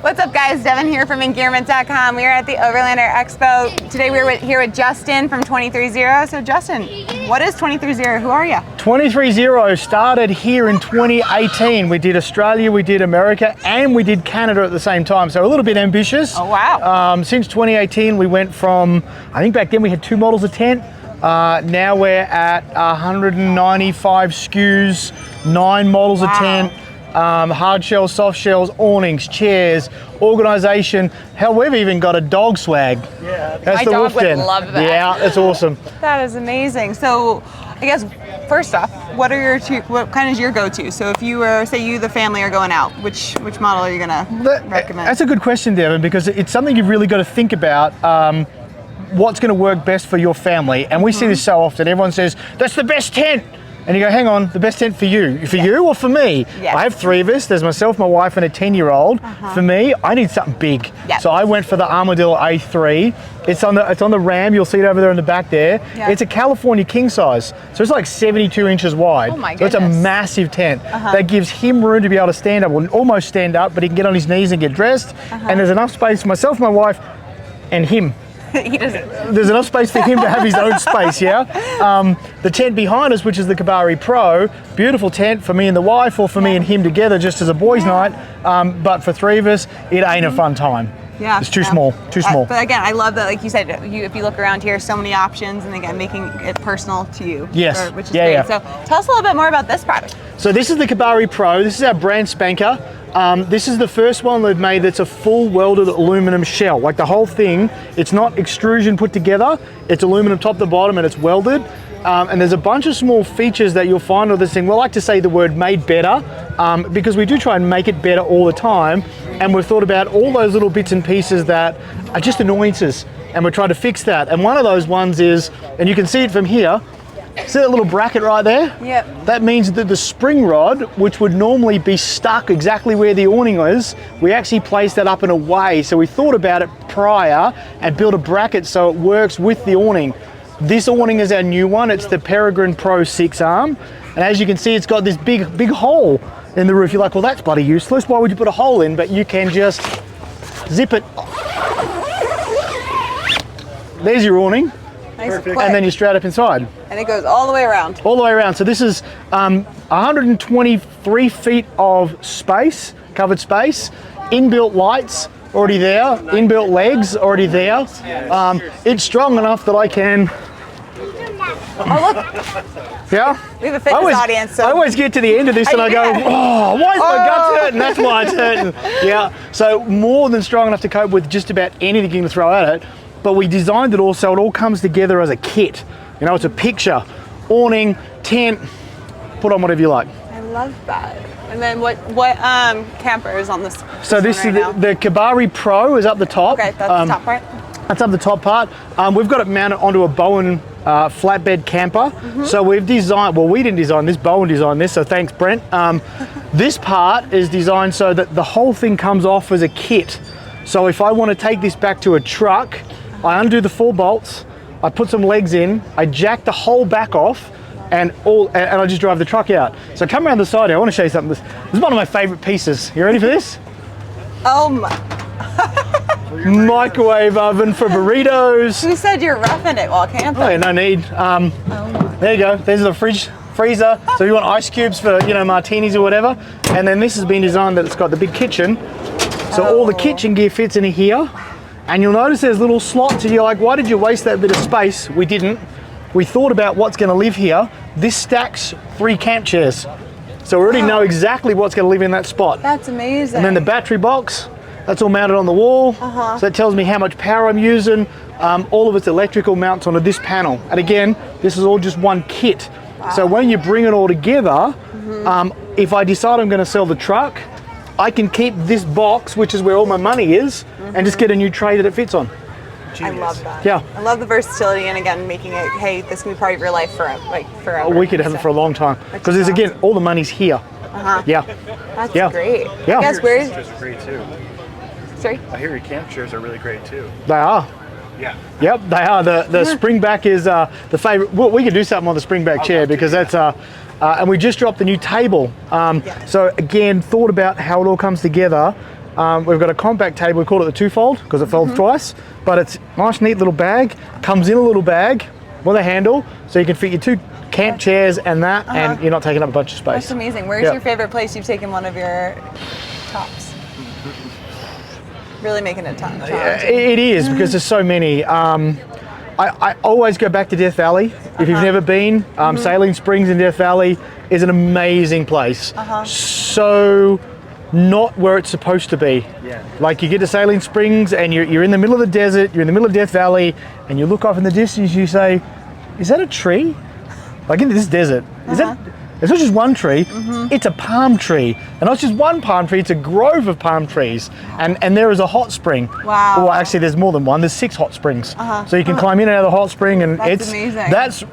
What's up, guys? Devan here from Engearment.com. We are at the Overland Expo. Today we're here with Justin from 230. So Justin, what is 230? Who are you? 230 started here in 2018. We did Australia, we did America, and we did Canada at the same time. So a little bit ambitious. Oh, wow. Since 2018, we went from, I think back then we had 2 models of tent. Now we're at 195 SKUs, 9 models of tent. Hard shells, soft shells, awnings, chairs, organisation. Hell, we've even got a dog swag. Yeah, that's my the dog wolf would den. love that. Yeah, that's awesome. That is amazing. So, I guess first off, what kind is your go-to? So, if you were, say, you the family are going out, which model are you gonna recommend? That's a good question, Devin, because it's something you've really got to think about. What's going to work best for your family? And we see this so often. Everyone says that's the best tent. And you go, hang on, the best tent for you? For you or for me? Yes. I have 3 of us. There's myself, my wife, and a 10-year-old. For me, I need something big. Yep. So I went for the Armadillo A3. It's on the Ram. You'll see it over there in the back there. Yep. It's a California king size. So it's like 72 inches wide. Oh my goodness. So it's a massive tent. That gives him room to be able to stand up, well, almost stand up, but he can get on his knees and get dressed. And there's enough space for myself, my wife, and him. He doesn't. There's enough space for him to have his own space, yeah? The tent behind us, which is the Kabari Pro, beautiful tent for me and the wife, or for me and him together just as a boys' night. But for 3 of us, it ain't a fun time. Yeah, it's too small, too small. But again, I love that, like you said, if you look around here, so many options, and again, making it personal to you. Yes. Which is great. Yeah. So tell us a little bit more about this product. So this is the Kabari Pro. This is our brand spanker. This is the first one they've made that's a full welded aluminum shell. Like the whole thing, it's not extrusion put together, it's aluminum top to bottom and it's welded. And there's a bunch of small features that you'll find with this thing. We like to say the word made better because we do try and make it better all the time. And we've thought about all those little bits and pieces that are just annoyances. And we're trying to fix that. And one of those ones is, and you can see it from here, see that little bracket right there? Yep. That means that the spring rod, which would normally be stuck exactly where the awning is, we actually placed that up and away. So we thought about it prior and built a bracket so it works with the awning. This awning is our new one. It's the Peregrine Pro 6 arm. And as you can see, it's got this big hole in the roof. You're like, well, that's bloody useless. Why would you put a hole in? But you can just zip it. There's your awning. Nice and then you're straight up inside. And it goes all the way around. All the way around. So this is 123 feet of space, covered space, inbuilt lights already there, inbuilt legs already there. It's strong enough that I can. Oh, look. Yeah? We have a fitness audience. So I always get to the end of this and I go, oh, why is my guts hurting? That's why it's hurting. Yeah. So more than strong enough to cope with just about anything you can throw at it. But we designed it all so it all comes together as a kit. You know, it's a picture, awning, tent, put on whatever you like. I love that. And then what camper is on this? So this is the Kabari Pro is up the top. Okay, that's the top part. That's up the top part. We've got it mounted onto a Bowen flatbed camper. So we've designed, well, we didn't design this, Bowen designed this, so thanks, Brent. This part is designed so that the whole thing comes off as a kit. So if I want to take this back to a truck, I undo the 4 bolts, I put some legs in, I jack the whole back off, and I just drive the truck out. So come around the side here, I want to show you something. This is one of my favorite pieces. You ready for this? Oh my. Microwave oven for burritos. Who said you're roughing it while camping? Oh yeah, no need. There you go, there's the freezer. So you want ice cubes for, you know, martinis or whatever. And then this has been designed that it's got the big kitchen. So all the kitchen gear fits in here. And you'll notice there's little slots and you're like, why did you waste that bit of space? We didn't. We thought about what's going to live here. This stacks 3 camp chairs. So we already know exactly what's going to live in that spot. That's amazing. And then the battery box, that's all mounted on the wall. So that tells me how much power I'm using. All of its electrical mounts onto this panel. And again, this is all just one kit. So when you bring it all together, if I decide I'm going to sell the truck, I can keep this box, which is where all my money is, and just get a new tray that it fits on. Genius. I love that. Yeah. I love the versatility, and again, making it, hey, this can be part of your life forever. We could have it for a long time. Because there's, again, all the money's here. Yeah. That's great. Yeah. Guys, where's... Chairs are great too. Sorry? I hear your camp chairs are really great too. They are. Yeah. Yep, they are. The springback is the favorite. Well, we could do something on the springback chair because that's and we just dropped the new table. So again, thought about how it all comes together. We've got a compact table. We call it the two-fold because it folds twice. But it's a nice, neat little bag. Comes in a little bag with a handle, so you can fit your 2 camp chairs and that, and you're not taking up a bunch of space. That's amazing. Where's your favorite place you've taken one of your tops? Really making it challenging. It is, because there's so many. I always go back to Death Valley. If you've never been, Saline Springs in Death Valley is an amazing place. So not where it's supposed to be. Yeah. Like you get to Saline Springs and you're in the middle of the desert, you're in the middle of Death Valley, and you look off in the distance, you say, is that a tree? Like in this desert, is that? It's not just one tree, it's a palm tree. And not just one palm tree, it's a grove of palm trees. And there is a hot spring. Wow. Well, actually there's more than one, there's 6 hot springs. So you can climb in and out of the hot spring, and That's amazing. that's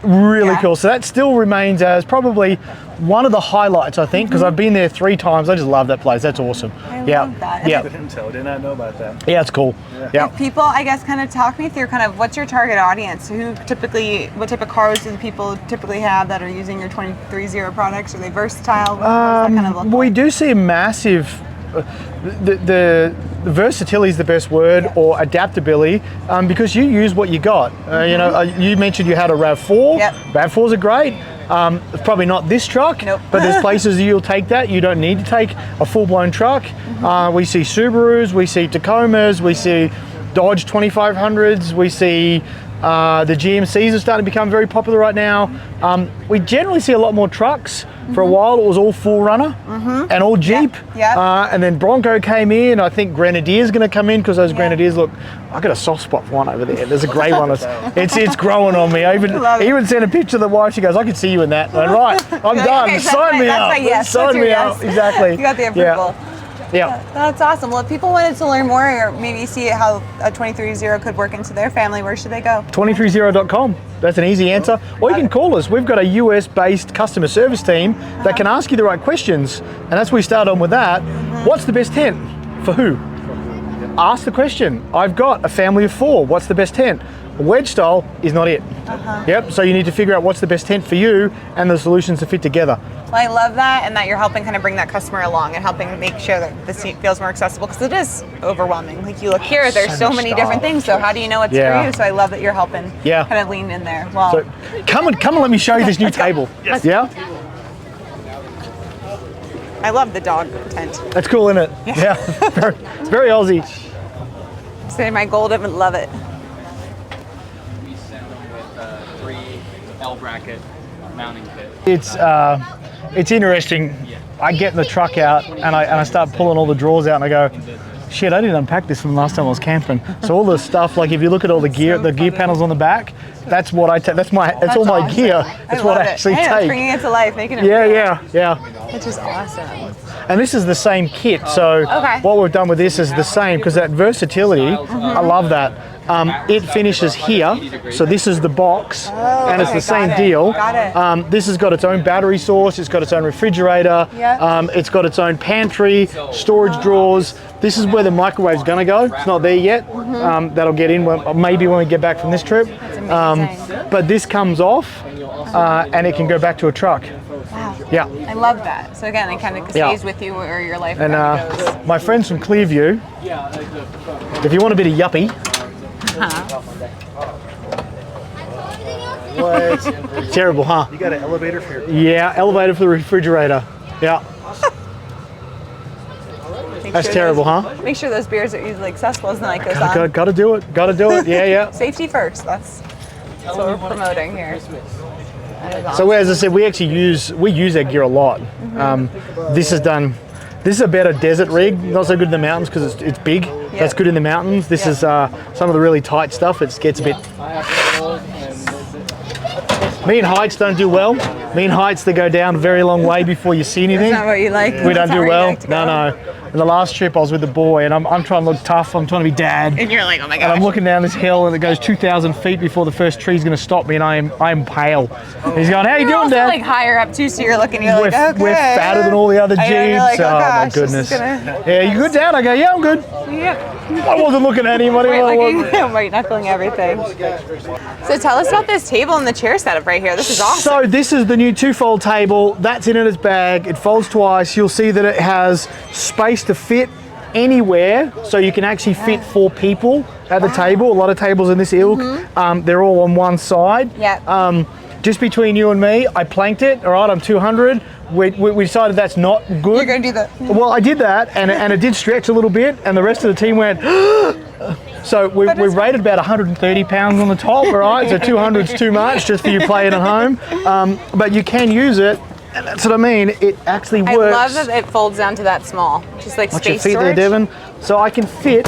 really cool. So that still remains as probably one of the highlights, I think, because I've been there 3 times. I just love that place. That's awesome. I love that. Yeah. I did not know about that. Yeah, it's cool. Yeah. People, I guess, kind of talk me through kind of what's your target audience? What type of cars do people typically have that are using your 230 products? Are they versatile? What does that kind of look We like? do see a massive, the versatility is the best word, or adaptability, because you use what you got. You know, you mentioned you had a RAV4. Yep. RAV4s are great. It's probably not this truck, Nope. but there's places you'll take that. You don't need to take a full-blown truck. We see Subarus, we see Tacomas, we see Dodge 2500s, we see the GMCs are starting to become very popular right now. We generally see a lot more trucks. For a while it was all 4Runner and all Jeep. And then Bronco came in. I think Grenadier's going to come in, because those Grenadiers look, I got a soft spot for one over there. There's a grey one. It's growing on me. I even sent a picture to the wife. She goes, I could see you in that. And right, I'm done. Okay, Sign me out. Yes. Sign me out. Exactly. You got the approval. Yeah. That's awesome. Well, if people wanted to learn more, or maybe see how a 230 could work into their family, where should they go? 230.com. That's an easy answer. Or you can call us. We've got a US-based customer service team that can ask you the right questions. And that's where we start on with that. What's the best tent? For who? Ask the question. I've got a family of 4. What's the best tent? A wedge style is not it. Yep, so you need to figure out what's the best tent for you and the solutions to fit together. Well, I love that, and that you're helping kind of bring that customer along and helping make sure that the seat feels more accessible, because it is overwhelming. Like you look here, there's so much many stuff. different things. So how do you know what's for you? So I love that you're helping kind of lean in there. Well, So come and let me show you this new table. Yeah? I love the dog tent. That's cool, isn't it? Yeah. It's very Aussie. Say my golden would love it. We send them with 3 L bracket mounting kit. It's interesting. I get in the truck out and I start pulling all the drawers out and I go, shit, I didn't unpack this from the last time I was camping. So all the stuff, like if you look at all the gear, the gear panels on the back, that's what I take. That's all my awesome. gear. That's what I actually It's take. bringing it to life, making it Yeah, real, yeah. which is awesome. And this is the same kit. So what we've done with this is the same, because that versatility, I love that. It finishes here, so this is the box, and it's the same deal. Got it. This has got its own battery source, it's got its own refrigerator, it's got its own pantry, storage drawers. This is where the microwave's gonna go. It's not there yet. That'll get in maybe when we get back from this trip. But this comes off, and it can go back to a truck. Wow. Yeah. I love that. So again, it kind of stays with you where your life And goes. my friends from Clearview, if you want a bit of yuppie, terrible, huh? You got an elevator for your... Yeah, elevator for the refrigerator. Yeah, that's terrible, huh? Make sure those beers are easily accessible as the night goes on. Gotta do it. Gotta do it. Yeah, yeah. Safety first. That's what we're promoting here. So as I said, we use that gear a lot. This is a better desert rig. Not so good in the mountains because it's big. That's good in the mountains. This is some of the really tight stuff. It gets a bit. Me and heights don't do well. Me and heights, they go down a very long way before you see anything. That's not what you like. We don't That's not do where you well. like to go. No. In the last trip, I was with the boy, and I'm trying to look tough. I'm trying to be dad. And you're like, oh my And god. I'm looking down this hill, and it goes 2,000 feet before the first tree's going to stop me, and I'm pale. And he's going, "How you You're doing, also Dad?" like higher up too, so you're looking. You're we're, like, okay. we're fatter than all the other Jeeps. I know, you're like, oh, my gosh, this is goodness. gonna- Yeah, you good, Dad? I go, yeah, I'm good. Yeah. I wasn't looking at anybody. White knuckling everything. So tell us about this table and the chair setup right here. This is awesome. So this is the new 2-fold table. That's in its bag. It folds twice. You'll see that it has space to fit anywhere, so you can actually fit 4 people at the table. A lot of tables in this ilk, they're all on one side. Yeah. Just between you and me, I planked it. All right, I'm 200. We decided that's not good. You're gonna do that. Well, I did that, and it did stretch a little bit, and the rest of the team went. So we rated about 130 pounds on the top. All right, so 200's too much just for you playing at home. But you can use it. And that's what I mean. It actually works. I love that it folds down to that small, just like Watch your space feet storage. there, Devan. So I can fit.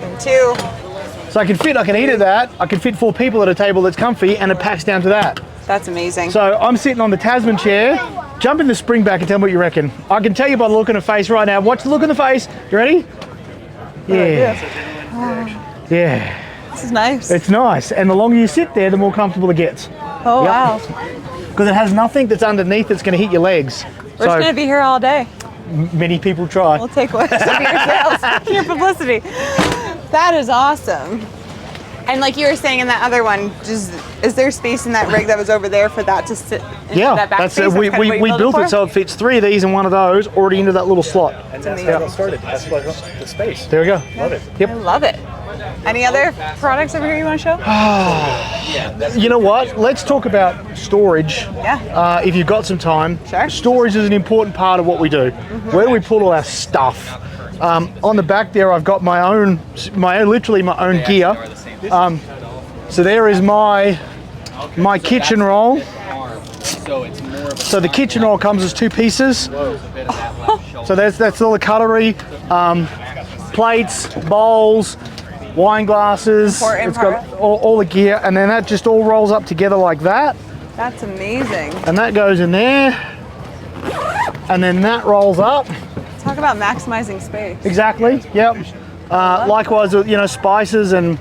And 2. So I can eat at that. I can fit 4 people at a table that's comfy, and it packs down to that. That's amazing. So I'm sitting on the Tasman chair. Jump in the spring back and tell me what you reckon. I can tell you by the look in the face right now. Watch the look in the face. You ready? Yeah. Yeah. This is nice. It's nice. And the longer you sit there, the more comfortable it gets. Oh, Yep. wow. Because it has nothing that's underneath that's going to hit your legs. We're just gonna be here all day. Many people try. We'll take what's your sales, your publicity. That is awesome. And like you were saying in that other one, is there space in that rig that was over there for that to sit into that back space? We built it so it fits 3 of these and 1 of those already into that little slot. And that's how it started. That's what the space. There we go. Love it. Yep. I love it. Any other products over here you want to show? You know what? Let's talk about storage. Yeah. If you've got some time. Sure. Storage is an important part of what we do. Where do we put all our stuff? On the back there, I've got literally my own gear. So there is my kitchen roll. So the kitchen roll comes as 2 pieces. So that's all the cutlery, plates, bowls, wine glasses. It's got all the gear, and then that just all rolls up together like that. That's amazing. And that goes in there, and then that rolls up. Talk about maximizing space. Exactly. Yep. Likewise with spices, and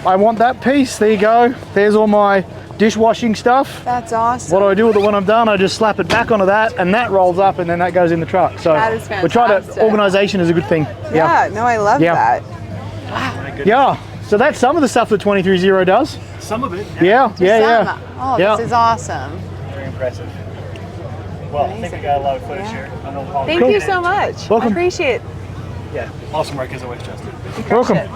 I want that piece. There you go. There's all my dishwashing stuff. That's awesome. What do I do with it when I'm done? I just slap it back onto that, and that rolls up, and then that goes in the truck. So That is we try to. fantastic. Organisation is a good thing. Yeah. No, I love Yeah. that. Yeah. So that's some of the stuff that 23-0 does. Some of it. Yeah. Yeah. Some. Oh, Yeah. this is awesome. Very impressive. Well, I think we got a lot of footage here. I don't know how Thank you so much. Welcome. I appreciate it. Yeah. Awesome work as always, Justin. You crushed Welcome. it.